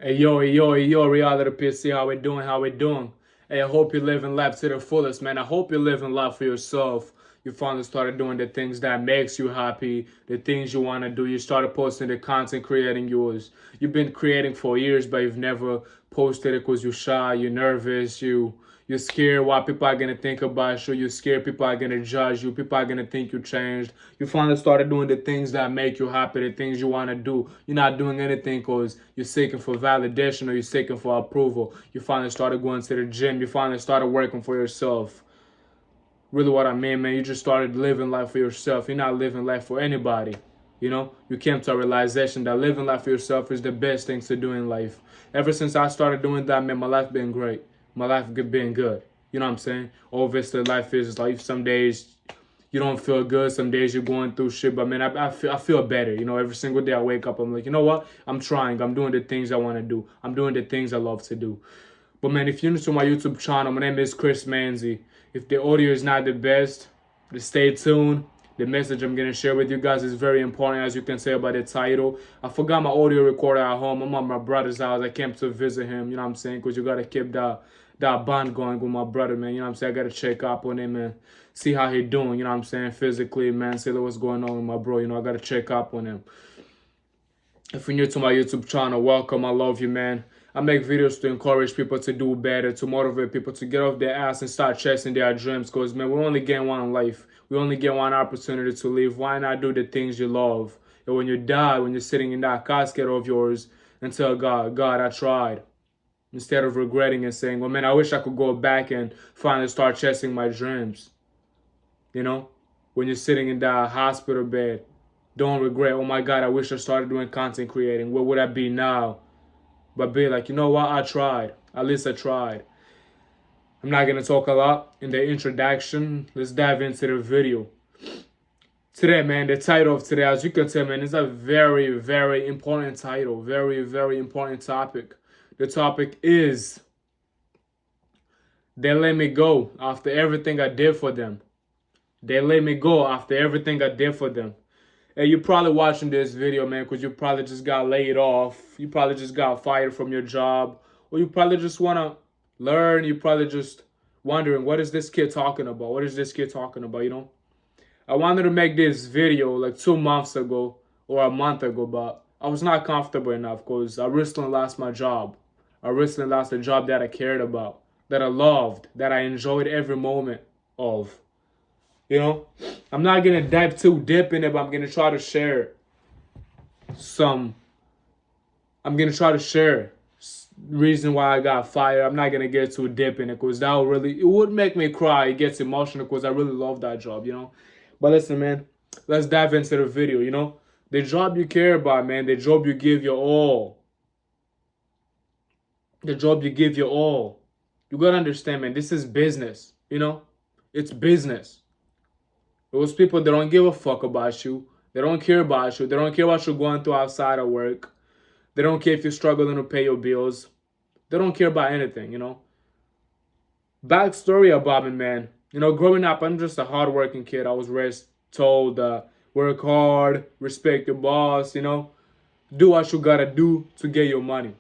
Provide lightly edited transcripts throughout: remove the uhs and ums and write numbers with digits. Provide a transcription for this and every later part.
Hey, yo, reality PC, how we doing? How we doing? Hey, I hope you're living life to the fullest, man. I hope you're living life for yourself. You finally started doing the things that makes you happy, the things you want to do. You started posting the content, creating yours. You've been creating for years, but you've never posted it because you're shy, you're nervous, you're scared what people are gonna think about you. You're scared people are gonna judge you. People are gonna think you changed. You finally started doing the things that make you happy, the things you want to do. You're not doing anything because you're seeking for validation or you're seeking for approval. You finally started going to the gym. You finally started working for yourself. Really, what I mean, man, you just started living life for yourself. You're not living life for anybody. You came to a realization that living life for yourself is the best thing to do in life. Ever since I started doing that, man, my life been great. My life been good. You know what I'm saying? Obviously, life is like some days you don't feel good. Some days you're going through shit, but man, I feel better. Every single day I wake up, I'm like, you know what? I'm trying. I'm doing the things I want to do. I'm doing the things I love to do. But man, if you're new to my YouTube channel, my name is Chris Manzi. If the audio is not the best, just stay tuned. The message I'm gonna share with you guys is very important, as you can tell by the title. I forgot my audio recorder at home. I'm at my brother's house. I came to visit him. You know what I'm saying? Because you gotta keep that bond going with my brother, man. You know what I'm saying? I gotta check up on him and see how he doing. You know what I'm saying? Physically, man. See what's going on with my bro. I gotta check up on him. If you're new to my YouTube channel, welcome. I love you, man. I make videos to encourage people to do better, to motivate people to get off their ass and start chasing their dreams. Because, man, we only get one life. We only get one opportunity to live. Why not do the things you love? And when you die, when you're sitting in that casket of yours, and tell God, I tried. Instead of regretting and saying, well, man, I wish I could go back and finally start chasing my dreams. When you're sitting in that hospital bed, don't regret, oh my God, I wish I started doing content creating. Where would I be now? But be like, you know what? I tried. At least I tried. I'm not going to talk a lot in the introduction. Let's dive into the video. Today, man, the title of today, as you can tell, man, is a very, very important title. Very, very important topic. The topic is, they let me go after everything I did for them. They let me go after everything I did for them. And you're probably watching this video, man, because you probably just got laid off. You probably just got fired from your job. Or you probably just want to learn. You probably just wondering, what is this kid talking about? What is this kid talking about? I wanted to make this video like 2 months ago or a month ago, but I was not comfortable enough because I recently lost my job. I recently lost a job that I cared about, that I loved, that I enjoyed every moment of. I'm not gonna dive too deep in it, but I'm gonna try to share some. I'm gonna try to share reason why I got fired. I'm not gonna get too deep in it because it would make me cry. It gets emotional because I really love that job. But listen, man, let's dive into the video. The job you care about, man, the job you give your all. The job you give your all. You gotta understand, man, this is business. It's business. Those people, they don't give a fuck about you. They don't care about you. They don't care what you're going through outside of work. They don't care if you're struggling to pay your bills. They don't care about anything. Backstory about me, man. Growing up, I'm just a hardworking kid. I was raised told, work hard, respect your boss, do what you gotta do to get your money.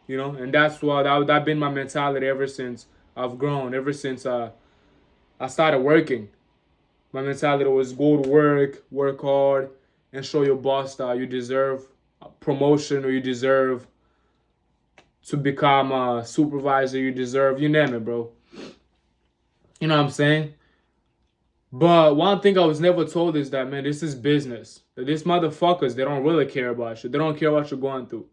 And that's that's been my mentality ever since I've grown, ever since I started working. My mentality was go to work hard, and show your boss that you deserve a promotion or you deserve to become a supervisor. You deserve, you name it, bro. You know what I'm saying? But one thing I was never told is that, man, this is business. That these motherfuckers, they don't really care about you. They don't care what you're going through.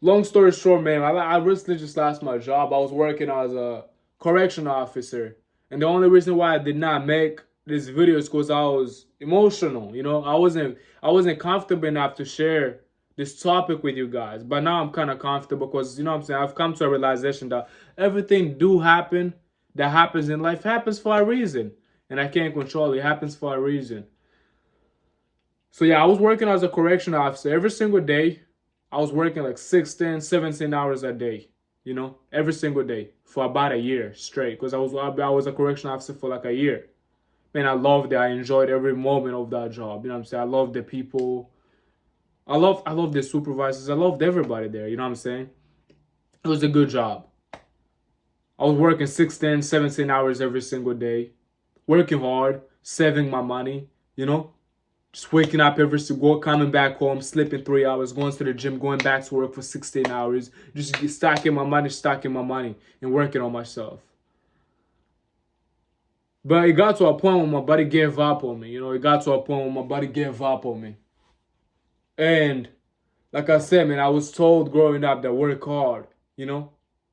Long story short, man, I recently just lost my job. I was working as a correction officer. And the only reason why I did not make this video is because I was emotional. I wasn't comfortable enough to share this topic with you guys. But now I'm kind of comfortable because, you know what I'm saying, I've come to a realization that everything that happens in life happens for a reason. And I can't control it. It happens for a reason. So yeah, I was working as a correction officer every single day. I was working like 16, 17 hours a day, every single day for about a year straight. Because I was a correction officer for like a year. Man, I loved it. I enjoyed every moment of that job. You know what I'm saying? I loved the people. I love the supervisors. I loved everybody there. You know what I'm saying? It was a good job. I was working 16, 17 hours every single day, working hard, saving my money, you know, just waking up every single, coming back home, sleeping 3 hours, going to the gym, going back to work for 16 hours, just stacking my money, and working on myself. But it got to a point when my buddy gave up on me. You know, it got to a point when my buddy gave up on me. And like I said, man, I was told growing up that work hard, you know,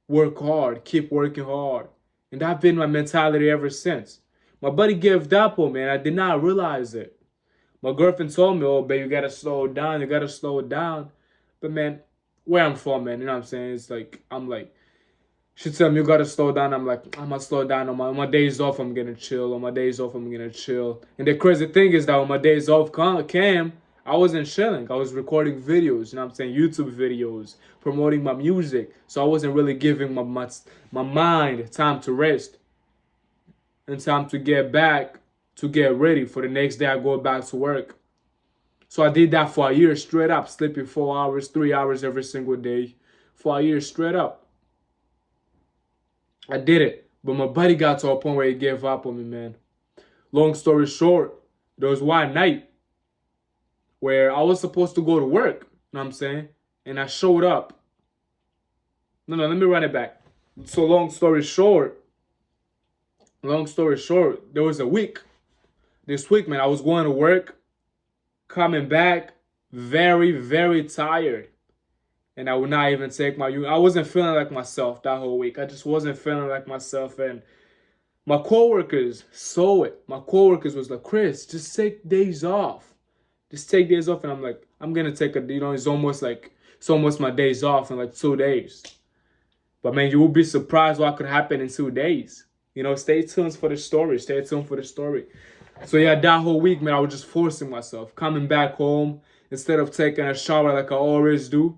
work hard, keep working hard. And that's been my mentality ever since. My buddy gave up on me and I did not realize it. My girlfriend told me, oh, babe, you gotta slow it down, you gotta slow it down. But man, where I'm from, man, you know what I'm saying? It's like, I'm like, she tell me you gotta slow down. I'm like, I'm gonna slow down. On my days off, I'm gonna chill. On my days off, I'm gonna chill. And the crazy thing is that when my days off came, I wasn't chilling. I was recording videos, you know what I'm saying? YouTube videos, promoting my music. So I wasn't really giving my mind time to rest and time to get back, to get ready for the next day I go back to work. So I did that for a year straight up, sleeping 4 hours, 3 hours every single day for a year straight up. I did it. But my buddy got to a point where he gave up on me, man. Long story short, there was one night where I was supposed to go to work, you know what I'm saying? And I showed up. No, let me run it back. So long story short, there was a week. This week, man, I was going to work, coming back very, very tired. And I would not even take I wasn't feeling like myself that whole week. I just wasn't feeling like myself. And my coworkers saw it. My coworkers was like, Chris, just take days off. Just take days off. And I'm like, I'm going to take it's almost my days off in like 2 days. But man, you will be surprised what could happen in 2 days. You know, stay tuned for the story. Stay tuned for the story. So yeah, that whole week, man, I was just forcing myself. Coming back home, instead of taking a shower like I always do,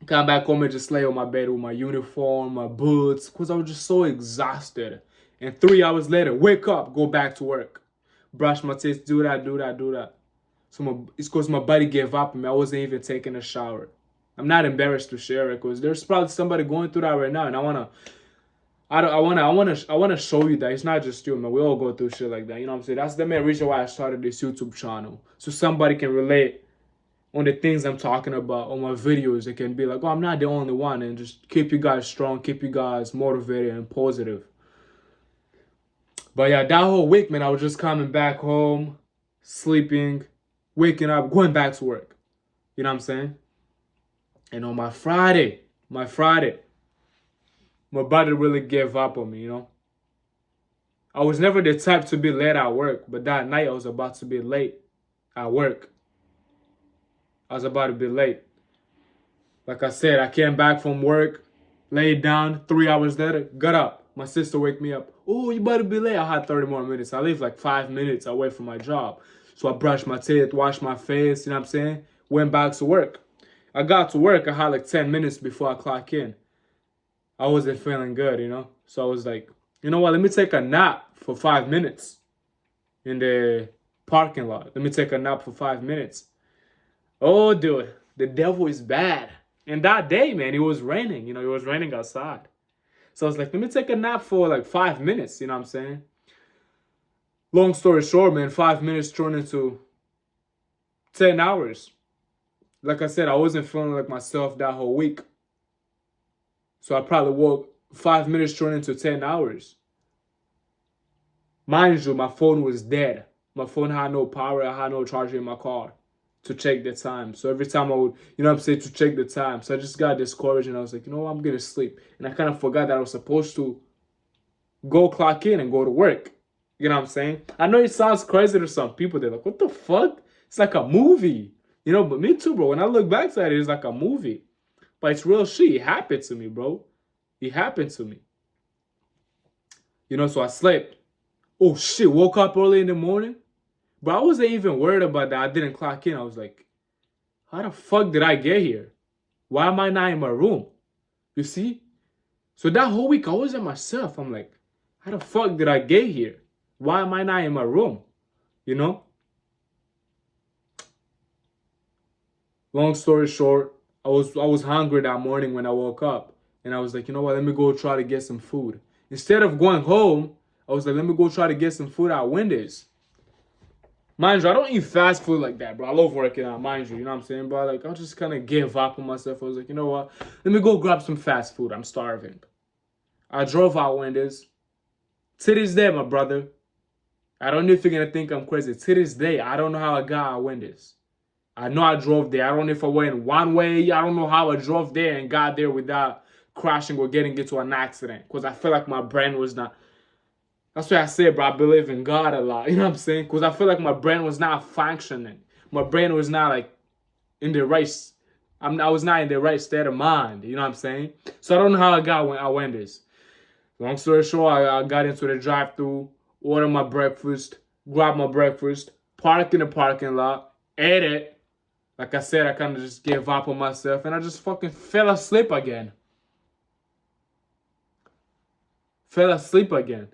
come back home and just lay on my bed with my uniform, my boots, because I was just so exhausted. And 3 hours later, wake up, go back to work. Brush my teeth, do that. So it's because my body gave up on me. I wasn't even taking a shower. I'm not embarrassed to share it because there's probably somebody going through that right now, and I wanna show you that it's not just you, man. We all go through shit like that. You know what I'm saying? That's the main reason why I started this YouTube channel, so somebody can relate on the things I'm talking about on my videos. It can be like, oh, I'm not the only one, and just keep you guys strong, keep you guys motivated and positive. But yeah, that whole week, man, I was just coming back home, sleeping, waking up, going back to work. You know what I'm saying? And on my Friday, my body really gave up on me, you know? I was never the type to be late at work, but that night I was about to be late at work. I was about to be late. Like I said, I came back from work, laid down, 3 hours later, got up. My sister wake me up. Oh, you better be late. I had 30 more minutes. I live like 5 minutes away from my job. So I brushed my teeth, washed my face, you know what I'm saying? Went back to work. I got to work, I had like 10 minutes before I clock in. I wasn't feeling good, you know? So I was like, you know what, let me take a nap for 5 minutes in the parking lot. Let me take a nap for 5 minutes. Oh, dude, the devil is bad. And that day, man, it was raining. You know, it was raining outside. So I was like, let me take a nap for like 5 minutes. You know what I'm saying? Long story short, man, 5 minutes turned into 10 hours. Like I said, I wasn't feeling like myself that whole week. So I probably woke 5 minutes turned into 10 hours. Mind you, my phone was dead. My phone had no power. I had no charger in my car to check the time. So every time I would, you know what I'm saying, to check the time. So I just got discouraged and I was like, you know what, I'm going to sleep. And I kind of forgot that I was supposed to go clock in and go to work. You know what I'm saying? I know it sounds crazy to some people. They're like, what the fuck? It's like a movie. You know, but me too, bro. When I look back to it, it's like a movie. But it's real shit. It happened to me, bro. It happened to me. You know, so I slept. Oh, shit. Woke up early in the morning. But I wasn't even worried about that. I didn't clock in. I was like, how the fuck did I get here? Why am I not in my room? You see? So that whole week, I wasn't myself. I'm like, how the fuck did I get here? Why am I not in my room? You know? Long story short, I was hungry that morning when I woke up, and I was like, you know what? Let me go try to get some food. Instead of going home, I was like, let me go try to get some food at Wendy's. Mind you, I don't eat fast food like that, bro. I love working out, mind you. You know what I'm saying? But like, I just kind of gave up on myself. I was like, you know what? Let me go grab some fast food. I'm starving. I drove out Wendy's. To this day, my brother, I don't know if you're gonna think I'm crazy. To this day, I don't know how I got out Wendy's. I know I drove there. I don't know if I went one way. I don't know how I drove there and got there without crashing or getting into an accident. Because I feel like my brain was not. That's why I say, bro, I believe in God a lot. You know what I'm saying? Because I feel like my brain was not functioning. My brain was not like in the right. I was not in the right state of mind. You know what I'm saying? So I don't know how I got when I went this. Long story short, I got into the drive-thru, ordered my breakfast, grabbed my breakfast, parked in the parking lot, ate it. Like I said, I kind of just gave up on myself, and I just fucking fell asleep again. Fell asleep again.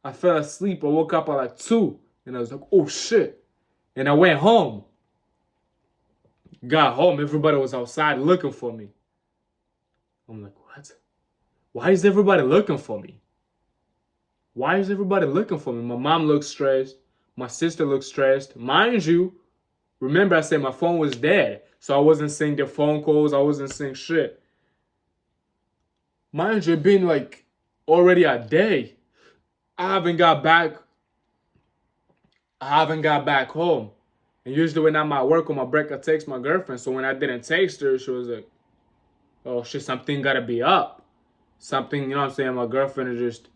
I fell asleep. I woke up at like 2, and I was like, oh shit. And I went home. Got home, everybody was outside looking for me. I'm like, what? Why is everybody looking for me? Why is everybody looking for me? My mom looks stressed. My sister looks stressed. Mind you, remember I said my phone was dead. So I wasn't seeing their phone calls. I wasn't seeing shit. Mind you, it been like already a day. I haven't got back. I haven't got back home. And usually when I'm at work on my break, I text my girlfriend. So when I didn't text her, she was like, oh shit, something gotta be up. Something, you know what I'm saying? My girlfriend is just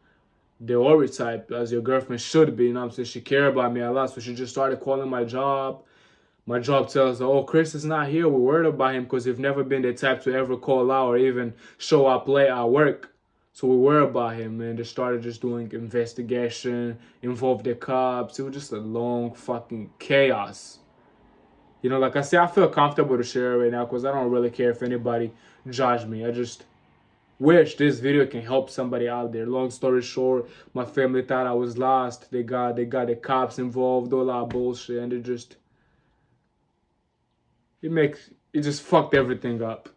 the Ori type, as your girlfriend should be, you know what I'm saying? She cared about me a lot. So she just started calling my job. My job tells her, oh, Chris is not here. We're worried about him because you've never been the type to ever call out or even show up late at work. So we worry about him, and they started just doing investigation, involved the cops. It was just a long fucking chaos. You know, like I said, I feel comfortable to share it right now because I don't really care if anybody judge me. I just wish this video can help somebody out there. Long story short, my family thought I was lost. They got the cops involved, all that bullshit, and it just fucked everything up.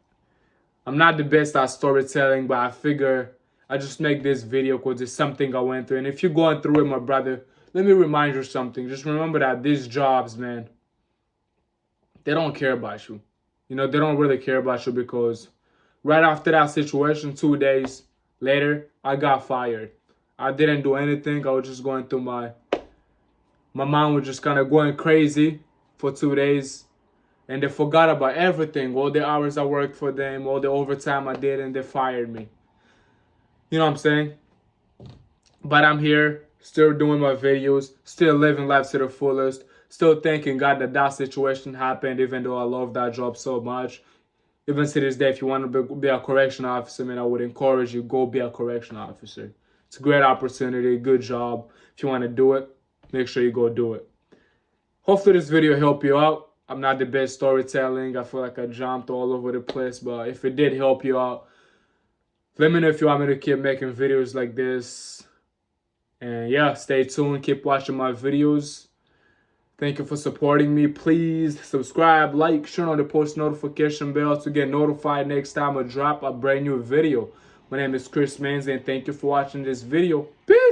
I'm not the best at storytelling, but I figure I just make this video because it's something I went through. And if you're going through it, my brother, let me remind you something. Just remember that these jobs, man, they don't care about you. You know, they don't really care about you because right after that situation, 2 days later, I got fired. I didn't do anything. I was just going through my mom was just kind of going crazy for 2 days. And they forgot about everything, all the hours I worked for them, all the overtime I did, and they fired me. You know what I'm saying? But I'm here, still doing my videos, still living life to the fullest, still thanking God that that situation happened, even though I love that job so much. Even to this day, if you want to be a correctional officer, man, I would encourage you, go be a correctional officer. It's a great opportunity, good job. If you want to do it, make sure you go do it. Hopefully this video helped you out. I'm not the best storytelling. I feel like I jumped all over the place, but if it did help you out, let me know if you want me to keep making videos like this. And yeah, stay tuned. Keep watching my videos. Thank you for supporting me. Please subscribe, like, turn on the post notification bell to get notified next time I drop a brand new video. My name is Chris Manzi, and thank you for watching this video. Peace!